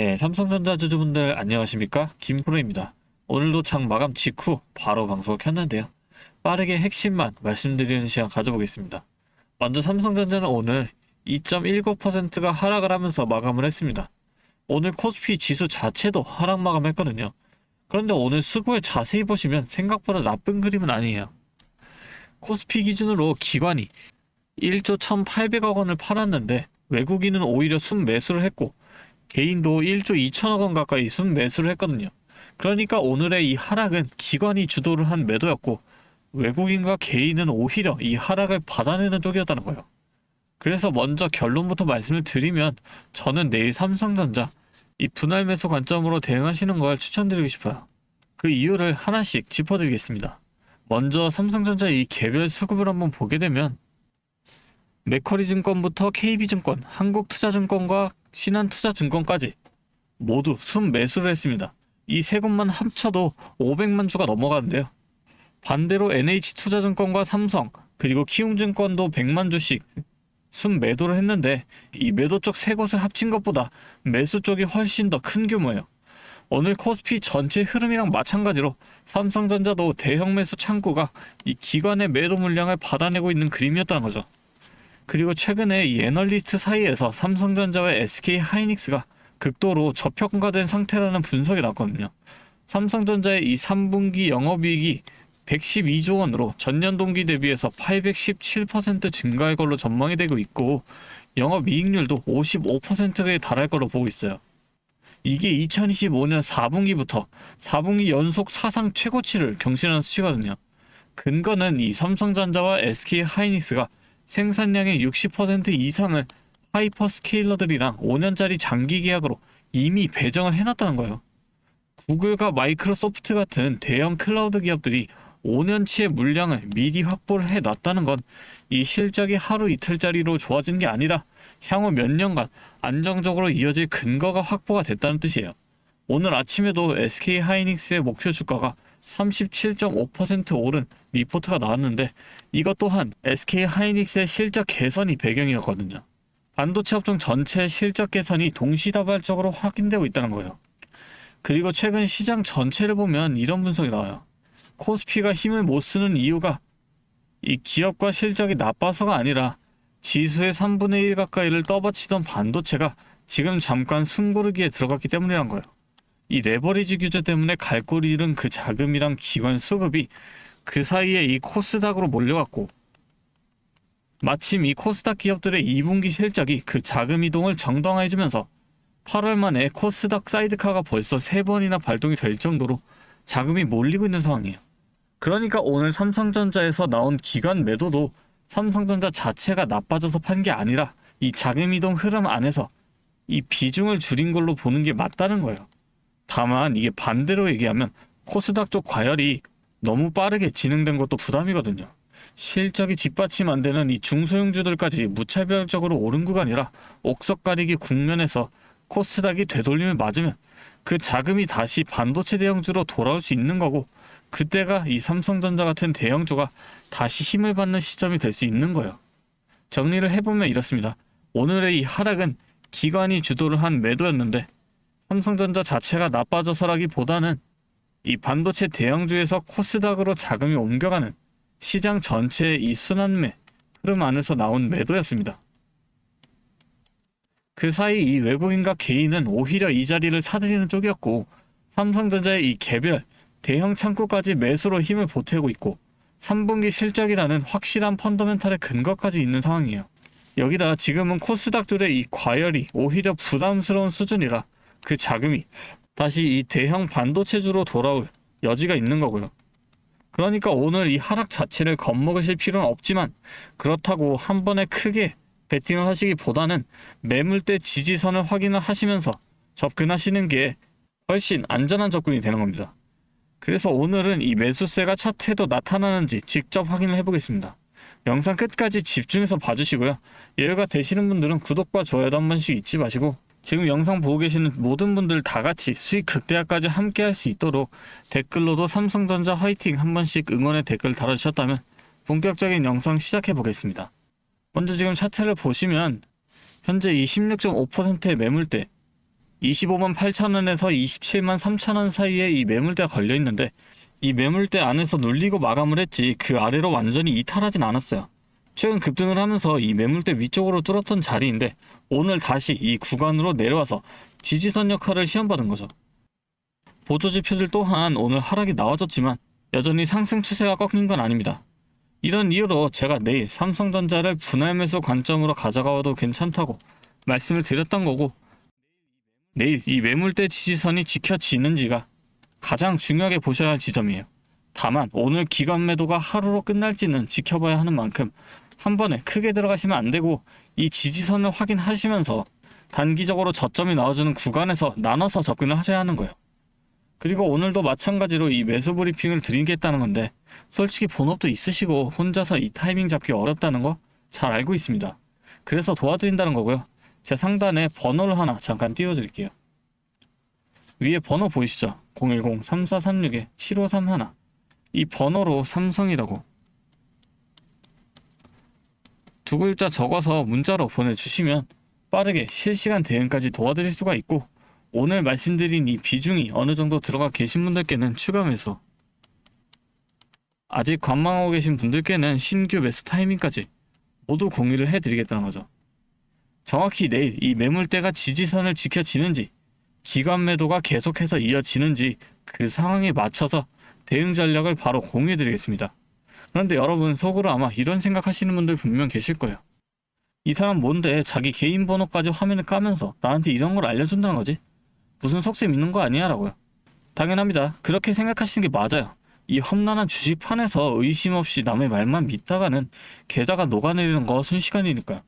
네, 삼성전자 주주분들 안녕하십니까? 김프로입니다. 오늘도 장 마감 직후 바로 방송을 켰는데요. 빠르게 핵심만 말씀드리는 시간 가져보겠습니다. 먼저 삼성전자는 오늘 2.19%가 하락을 하면서 마감을 했습니다. 오늘 코스피 지수 자체도 하락 마감했거든요. 그런데 오늘 수급을 자세히 보시면 생각보다 나쁜 그림은 아니에요. 코스피 기준으로 기관이 1조 1,800억 원을 팔았는데 외국인은 오히려 순매수를 했고 개인도 1조 2천억 원 가까이 순매수를 했거든요. 그러니까 오늘의 이 하락은 기관이 주도를 한 매도였고 외국인과 개인은 오히려 이 하락을 받아내는 쪽이었다는 거예요. 그래서 먼저 결론부터 말씀을 드리면 저는 내일 삼성전자 이 분할 매수 관점으로 대응하시는 걸 추천드리고 싶어요. 그 이유를 하나씩 짚어드리겠습니다. 먼저 삼성전자 이 개별 수급을 한번 보게 되면 맥쿼리증권부터 KB증권, 한국투자증권과 신한투자증권까지 모두 순매수를 했습니다. 이 세 곳만 합쳐도 500만 주가 넘어가는데요. 반대로 NH투자증권과 삼성 그리고 키움증권도 100만 주씩 순매도를 했는데 이 매도 쪽 세 곳을 합친 것보다 매수 쪽이 훨씬 더 큰 규모예요. 오늘 코스피 전체 흐름이랑 마찬가지로 삼성전자도 대형 매수 창구가 이 기관의 매도 물량을 받아내고 있는 그림이었다는 거죠. 그리고 최근에 이 애널리스트 사이에서 삼성전자와 SK하이닉스가 극도로 저평가된 상태라는 분석이 나왔거든요. 삼성전자의 이 3분기 영업이익이 112조 원으로 전년 동기 대비해서 817% 증가할 걸로 전망이 되고 있고 영업이익률도 55%에 달할 걸로 보고 있어요. 이게 2025년 4분기부터 4분기 연속 사상 최고치를 경신하는 수치거든요. 근거는 이 삼성전자와 SK하이닉스가 생산량의 60% 이상을 하이퍼스케일러들이랑 5년짜리 장기 계약으로 이미 배정을 해놨다는 거예요. 구글과 마이크로소프트 같은 대형 클라우드 기업들이 5년치의 물량을 미리 확보를 해놨다는 건 이 실적이 하루 이틀짜리로 좋아진 게 아니라 향후 몇 년간 안정적으로 이어질 근거가 확보가 됐다는 뜻이에요. 오늘 아침에도 SK하이닉스의 목표 주가가 37.5% 오른 리포트가 나왔는데 이것 또한 SK하이닉스의 실적 개선이 배경이었거든요. 반도체 업종 전체의 실적 개선이 동시다발적으로 확인되고 있다는 거예요. 그리고 최근 시장 전체를 보면 이런 분석이 나와요. 코스피가 힘을 못 쓰는 이유가 이 기업과 실적이 나빠서가 아니라 지수의 3분의 1 가까이를 떠받치던 반도체가 지금 잠깐 숨고르기에 들어갔기 때문이란 거예요. 이 레버리지 규제 때문에 갈 곳 잃은 그 자금이랑 기관 수급이 그 사이에 이 코스닥으로 몰려갔고 마침 이 코스닥 기업들의 2분기 실적이 그 자금 이동을 정당화해주면서 8월 만에 코스닥 사이드카가 벌써 3번이나 발동이 될 정도로 자금이 몰리고 있는 상황이에요. 그러니까 오늘 삼성전자에서 나온 기관 매도도 삼성전자 자체가 나빠져서 판 게 아니라 이 자금 이동 흐름 안에서 이 비중을 줄인 걸로 보는 게 맞다는 거예요. 다만 이게 반대로 얘기하면 코스닥 쪽 과열이 너무 빠르게 진행된 것도 부담이거든요. 실적이 뒷받침 안 되는 이 중소형주들까지 무차별적으로 오른 구간이라 옥석 가리기 국면에서 코스닥이 되돌림을 맞으면 그 자금이 다시 반도체 대형주로 돌아올 수 있는 거고 그때가 이 삼성전자 같은 대형주가 다시 힘을 받는 시점이 될 수 있는 거예요. 정리를 해보면 이렇습니다. 오늘의 이 하락은 기관이 주도를 한 매도였는데 삼성전자 자체가 나빠져서라기보다는 이 반도체 대형주에서 코스닥으로 자금이 옮겨가는 시장 전체의 이 순환매 흐름 안에서 나온 매도였습니다. 그 사이 이 외국인과 개인은 오히려 이 자리를 사들이는 쪽이었고 삼성전자의 이 개별 대형 창구까지 매수로 힘을 보태고 있고 3분기 실적이라는 확실한 펀더멘탈의 근거까지 있는 상황이에요. 여기다 지금은 코스닥들의 이 과열이 오히려 부담스러운 수준이라 그 자금이 다시 이 대형 반도체주로 돌아올 여지가 있는 거고요. 그러니까 오늘 이 하락 자체를 겁먹으실 필요는 없지만 그렇다고 한 번에 크게 베팅을 하시기보다는 매물대 지지선을 확인을 하시면서 접근하시는 게 훨씬 안전한 접근이 되는 겁니다. 그래서 오늘은 이 매수세가 차트에도 나타나는지 직접 확인을 해보겠습니다. 영상 끝까지 집중해서 봐주시고요. 여유가 되시는 분들은 구독과 좋아요도 한 번씩 잊지 마시고 지금 영상 보고 계시는 모든 분들 다 같이 수익 극대화까지 함께 할 수 있도록 댓글로도 삼성전자 화이팅 한 번씩 응원의 댓글 달아주셨다면 본격적인 영상 시작해 보겠습니다. 먼저 지금 차트를 보시면 현재 이 16.5%의 매물대 25만 8천 원에서 27만 3천 원 사이에 이 매물대가 걸려 있는데 이 매물대 안에서 눌리고 마감을 했지 그 아래로 완전히 이탈하진 않았어요. 최근 급등을 하면서 이 매물대 위쪽으로 뚫었던 자리인데 오늘 다시 이 구간으로 내려와서 지지선 역할을 시험받은 거죠. 보조지표들 또한 오늘 하락이 나와줬지만 여전히 상승 추세가 꺾인 건 아닙니다. 이런 이유로 제가 내일 삼성전자를 분할 매수 관점으로 가져가도 괜찮다고 말씀을 드렸던 거고, 내일 이 매물대 지지선이 지켜지는지가 가장 중요하게 보셔야 할 지점이에요. 다만 오늘 기관 매도가 하루로 끝날지는 지켜봐야 하는 만큼 한 번에 크게 들어가시면 안 되고 이 지지선을 확인하시면서 단기적으로 저점이 나와주는 구간에서 나눠서 접근을 하셔야 하는 거예요. 그리고 오늘도 마찬가지로 이 매수 브리핑을 드리겠다는 건데 솔직히 본업도 있으시고 혼자서 이 타이밍 잡기 어렵다는 거 잘 알고 있습니다. 그래서 도와드린다는 거고요. 제 상단에 번호를 하나 잠깐 띄워드릴게요. 위에 번호 보이시죠? 010-3436-7531. 이 번호로 삼성이라고 두 글자 적어서 문자로 보내주시면 빠르게 실시간 대응까지 도와드릴 수가 있고, 오늘 말씀드린 이 비중이 어느 정도 들어가 계신 분들께는 추가 매수, 아직 관망하고 계신 분들께는 신규 매수 타이밍까지 모두 공유를 해드리겠다는 거죠. 정확히 내일 이 매물대가 지지선을 지켜지는지 기관 매도가 계속해서 이어지는지 그 상황에 맞춰서 대응 전략을 바로 공유해드리겠습니다. 그런데 여러분 속으로 아마 이런 생각하시는 분들 분명 계실 거예요. 이 사람 뭔데 자기 개인 번호까지 화면에 까면서 나한테 이런 걸 알려준다는 거지? 무슨 속셈 있는 거 아니야? 라고요. 당연합니다. 그렇게 생각하시는 게 맞아요. 이 험난한 주식판에서 의심 없이 남의 말만 믿다가는 계좌가 녹아내리는 거 순식간이니까요.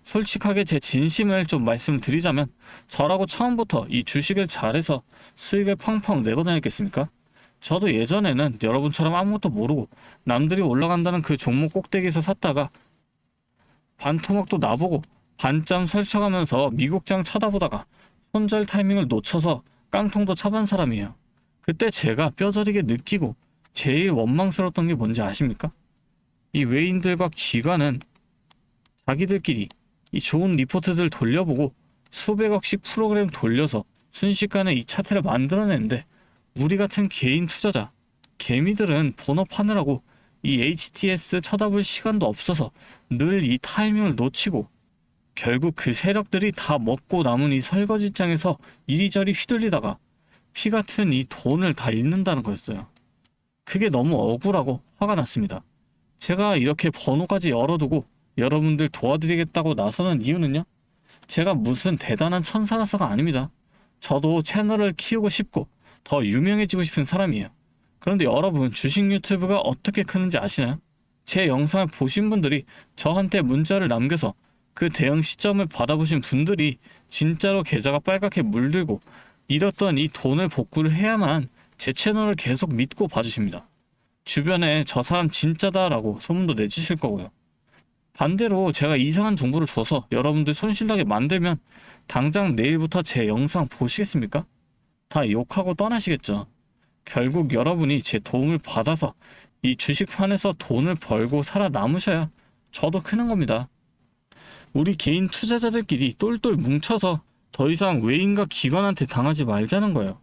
솔직하게 제 진심을 좀 말씀드리자면 저라고 처음부터 이 주식을 잘해서 수익을 펑펑 내고 다녔겠습니까? 저도 예전에는 여러분처럼 아무것도 모르고 남들이 올라간다는 그 종목 꼭대기에서 샀다가 반토막도 나보고 반짬 설쳐가면서 미국장 쳐다보다가 손절 타이밍을 놓쳐서 깡통도 차반 사람이에요. 그때 제가 뼈저리게 느끼고 제일 원망스러웠던 게 뭔지 아십니까? 이 외인들과 기관은 자기들끼리 이 좋은 리포트들 돌려보고 수백억씩 프로그램 돌려서 순식간에 이 차트를 만들어내는데 우리 같은 개인 투자자, 개미들은 본업하느라고 이 HTS 쳐다볼 시간도 없어서 늘 이 타이밍을 놓치고 결국 그 세력들이 다 먹고 남은 이 설거지장에서 이리저리 휘둘리다가 피 같은 이 돈을 다 잃는다는 거였어요. 그게 너무 억울하고 화가 났습니다. 제가 이렇게 번호까지 열어두고 여러분들 도와드리겠다고 나서는 이유는요? 제가 무슨 대단한 천사라서가 아닙니다. 저도 채널을 키우고 싶고 더 유명해지고 싶은 사람이에요. 그런데 여러분 주식 유튜브가 어떻게 크는지 아시나요? 제 영상을 보신 분들이 저한테 문자를 남겨서 그 대응 시점을 받아보신 분들이 진짜로 계좌가 빨갛게 물들고 잃었던 이 돈을 복구를 해야만 제 채널을 계속 믿고 봐주십니다. 주변에 저 사람 진짜다라고 소문도 내주실 거고요. 반대로 제가 이상한 정보를 줘서 여러분들 손실나게 만들면 당장 내일부터 제 영상 보시겠습니까? 다 욕하고 떠나시겠죠. 결국 여러분이 제 도움을 받아서 이 주식판에서 돈을 벌고 살아남으셔야 저도 크는 겁니다. 우리 개인 투자자들끼리 똘똘 뭉쳐서 더 이상 외인과 기관한테 당하지 말자는 거예요.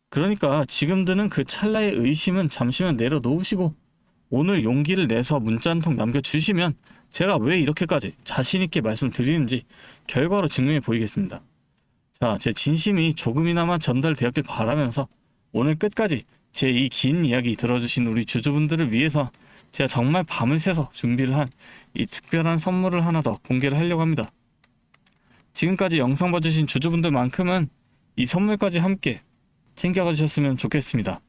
그러니까 지금 드는 그 찰나의 의심은 잠시만 내려놓으시고 오늘 용기를 내서 문자 한 통 남겨주시면 제가 왜 이렇게까지 자신있게 말씀을 드리는지 결과로 증명해 보이겠습니다. 자, 제 진심이 조금이나마 전달되었길 바라면서 오늘 끝까지 제 이 긴 이야기 들어주신 우리 주주분들을 위해서 제가 정말 밤을 새서 준비를 한 이 특별한 선물을 하나 더 공개를 하려고 합니다. 지금까지 영상 봐주신 주주분들만큼은 이 선물까지 함께 챙겨가 주셨으면 좋겠습니다.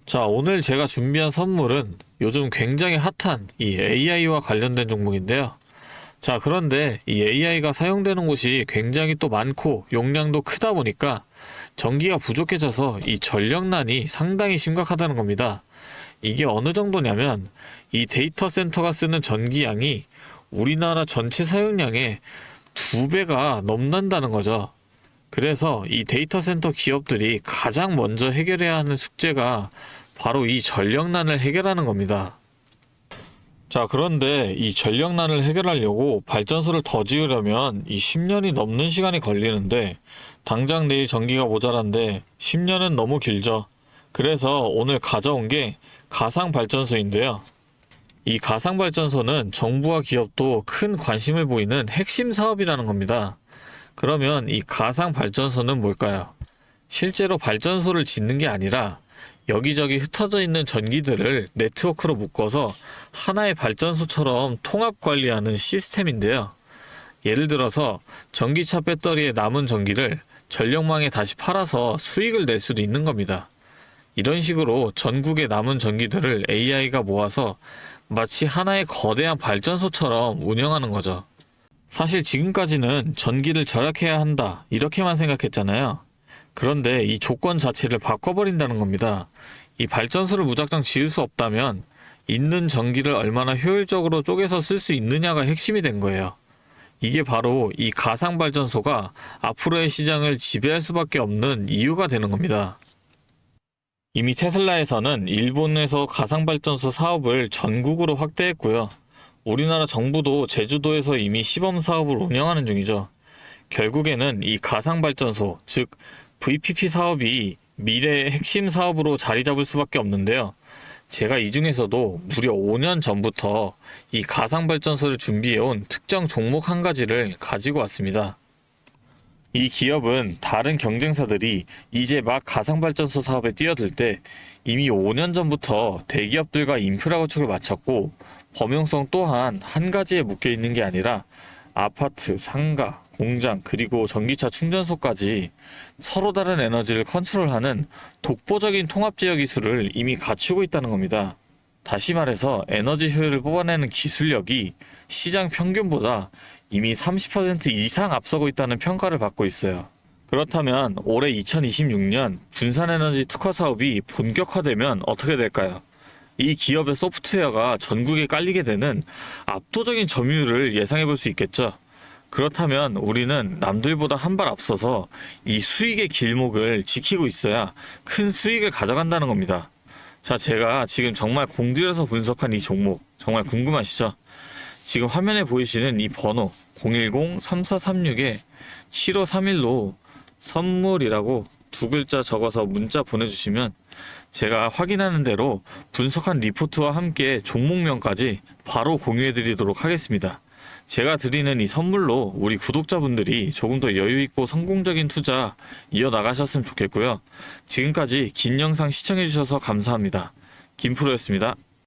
자, 오늘 제가 준비한 선물은 요즘 굉장히 핫한 이 AI와 관련된 종목인데요. 자, 그런데 이 AI가 사용되는 곳이 굉장히 또 많고 용량도 크다 보니까 전기가 부족해져서 이 전력난이 상당히 심각하다는 겁니다. 이게 어느 정도냐면 이 데이터 센터가 쓰는 전기량이 우리나라 전체 사용량의 2배가 넘는다는 거죠. 그래서 이 데이터 센터 기업들이 가장 먼저 해결해야 하는 숙제가 바로 이 전력난을 해결하는 겁니다. 자, 그런데 이 전력난을 해결하려고 발전소를 더 지으려면 이 10년이 넘는 시간이 걸리는데 당장 내일 전기가 모자란데 10년은 너무 길죠. 그래서 오늘 가져온 게 가상발전소인데요. 이 가상발전소는 정부와 기업도 큰 관심을 보이는 핵심 사업이라는 겁니다. 그러면 이 가상발전소는 뭘까요? 실제로 발전소를 짓는 게 아니라 여기저기 흩어져 있는 전기들을 네트워크로 묶어서 하나의 발전소처럼 통합 관리하는 시스템인데요. 예를 들어서 전기차 배터리에 남은 전기를 전력망에 다시 팔아서 수익을 낼 수도 있는 겁니다. 이런 식으로 전국의 남은 전기들을 AI가 모아서 마치 하나의 거대한 발전소처럼 운영하는 거죠. 사실 지금까지는 전기를 절약해야 한다, 이렇게만 생각했잖아요. 그런데 이 조건 자체를 바꿔버린다는 겁니다. 이 발전소를 무작정 지을 수 없다면 있는 전기를 얼마나 효율적으로 쪼개서 쓸 수 있느냐가 핵심이 된 거예요. 이게 바로 이 가상발전소가 앞으로의 시장을 지배할 수밖에 없는 이유가 되는 겁니다. 이미 테슬라에서는 일본에서 가상발전소 사업을 전국으로 확대했고요. 우리나라 정부도 제주도에서 이미 시범 사업을 운영하는 중이죠. 결국에는 이 가상발전소, 즉 VPP 사업이 미래의 핵심 사업으로 자리 잡을 수밖에 없는데요. 제가 이 중에서도 무려 5년 전부터 이 가상발전소를 준비해온 특정 종목 한 가지를 가지고 왔습니다. 이 기업은 다른 경쟁사들이 이제 막 가상발전소 사업에 뛰어들 때 이미 5년 전부터 대기업들과 인프라 구축을 마쳤고, 범용성 또한 한 가지에 묶여 있는 게 아니라 아파트, 상가, 공장, 그리고 전기차 충전소까지 서로 다른 에너지를 컨트롤하는 독보적인 통합제어 기술을 이미 갖추고 있다는 겁니다. 다시 말해서 에너지 효율을 뽑아내는 기술력이 시장 평균보다 이미 30% 이상 앞서고 있다는 평가를 받고 있어요. 그렇다면 올해 2026년 분산에너지 특화 사업이 본격화되면 어떻게 될까요? 이 기업의 소프트웨어가 전국에 깔리게 되는 압도적인 점유율을 예상해 볼 수 있겠죠. 그렇다면 우리는 남들보다 한 발 앞서서 이 수익의 길목을 지키고 있어야 큰 수익을 가져간다는 겁니다. 자, 제가 지금 정말 공들여서 분석한 이 종목 정말 궁금하시죠? 지금 화면에 보이시는 이 번호 010-3436-7531로 선물이라고 두 글자 적어서 문자 보내주시면 제가 확인하는 대로 분석한 리포트와 함께 종목명까지 바로 공유해 드리도록 하겠습니다. 제가 드리는 이 선물로 우리 구독자분들이 조금 더 여유있고 성공적인 투자 이어나가셨으면 좋겠고요. 지금까지 긴 영상 시청해 주셔서 감사합니다. 김프로였습니다.